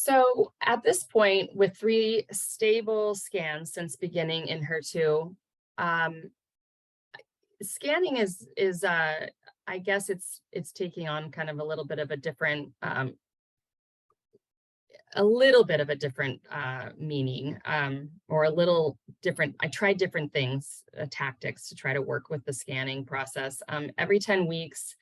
So at this point, with three stable scans since beginning in HER2, um, scanning is I guess it's taking on kind of a little bit of a different meaning, or a little different. I tried different things, tactics to try to work with the scanning process. Every 10 weeks,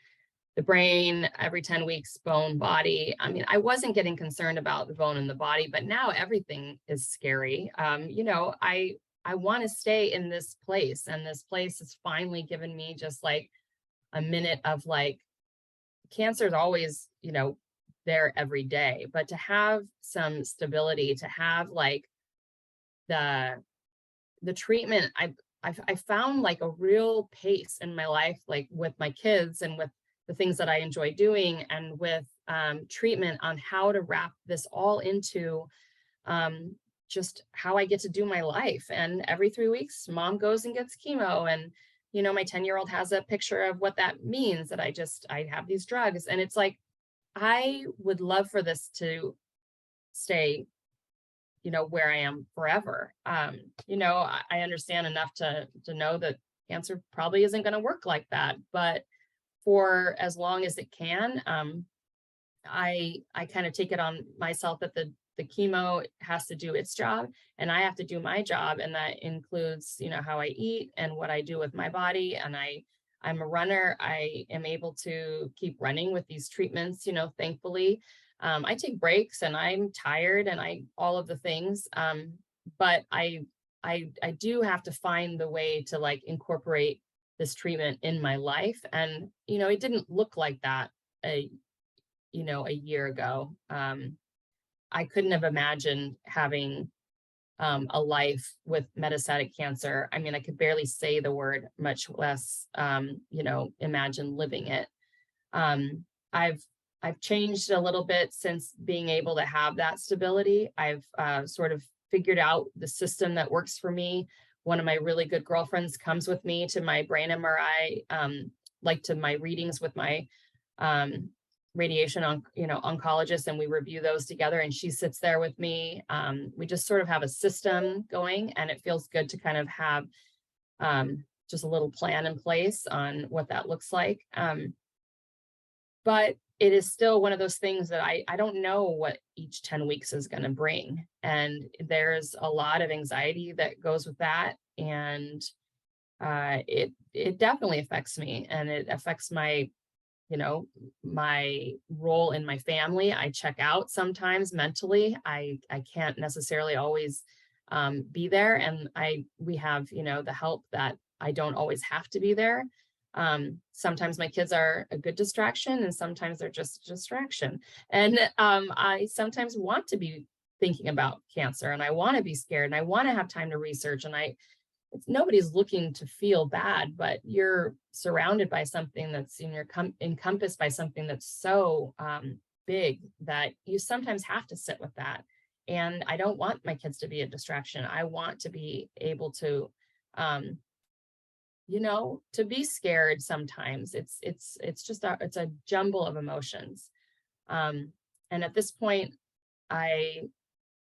the brain, every 10 weeks, bone, body. I mean, I wasn't getting concerned about the bone and the body, but now everything is scary. I want to stay in this place, and this place has finally given me just like a minute of like, cancer is always, there every day, but to have some stability, to have like the treatment, I found like a real pace in my life, like with my kids and with the things that I enjoy doing, and with treatment on how to wrap this all into um, just how I get to do my life. And every 3 weeks, mom goes and gets chemo. And, my 10-year-old has a picture of what that means, that I have these drugs. And it's like, I would love for this to stay, where I am forever. I understand enough to know that cancer probably isn't going to work like that, but for as long as it can, I kind of take it on myself that the chemo has to do its job, and I have to do my job, and that includes, how I eat and what I do with my body. And I'm a runner. I am able to keep running with these treatments, thankfully. I take breaks and I'm tired and all of the things. But I do have to find the way to like incorporate this treatment in my life. And, it didn't look like that a year ago. I couldn't have imagined having a life with metastatic cancer. I mean, I could barely say the word, much less, imagine living it. Um, I've I've changed a little bit since being able to have that stability. I've sort of figured out the system that works for me. One of my really good girlfriends comes with me to my brain MRI, like to my readings with my um, radiation oncologist, and we review those together. And she sits there with me. We just sort of have a system going, and it feels good to kind of have just a little plan in place on what that looks like. But it is still one of those things that I don't know what each 10 weeks is going to bring. And there's a lot of anxiety that goes with that. And it definitely affects me, and it affects my role in my family. I check out sometimes mentally. I can't necessarily always be there. And we have, the help that I don't always have to be there. Sometimes my kids are a good distraction, and sometimes they're just a distraction. And I sometimes want to be thinking about cancer, and I want to be scared, and I want to have time to research. And nobody's looking to feel bad, but you're surrounded by something that's encompassed by something that's so big that you sometimes have to sit with that. And I don't want my kids to be a distraction. I want to be able to, um, to be scared sometimes. It's just it's a jumble of emotions. And at this point, I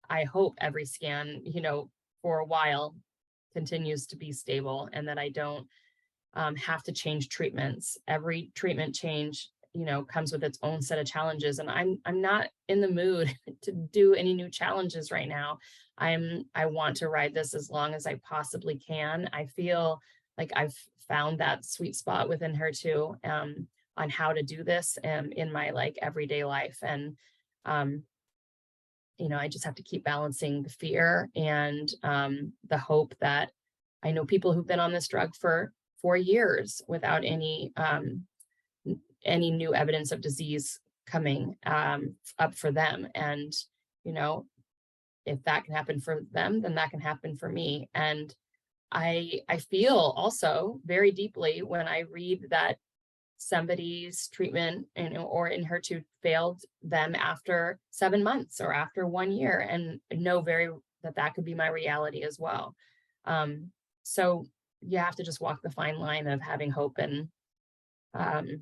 I hope every scan, for a while continues to be stable, and that I don't have to change treatments. Every treatment change, comes with its own set of challenges, and I'm not in the mood to do any new challenges right now. I want to ride this as long as I possibly can. I feel like I've found that sweet spot within HER2, on how to do this in my like everyday life. And um, I just have to keep balancing the fear and the hope that I know people who've been on this drug for 4 years without any new evidence of disease coming up for them. And, you know, if that can happen for them, then that can happen for me. And I feel also very deeply when I read that somebody's treatment, or in HER2 failed them after 7 months or after 1 year, and know very that could be my reality as well. Um, so you have to just walk the fine line of having hope um,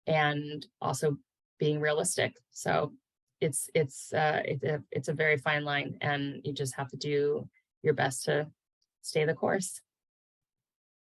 and also being realistic. So it's a very fine line, and you just have to do your best to stay the course.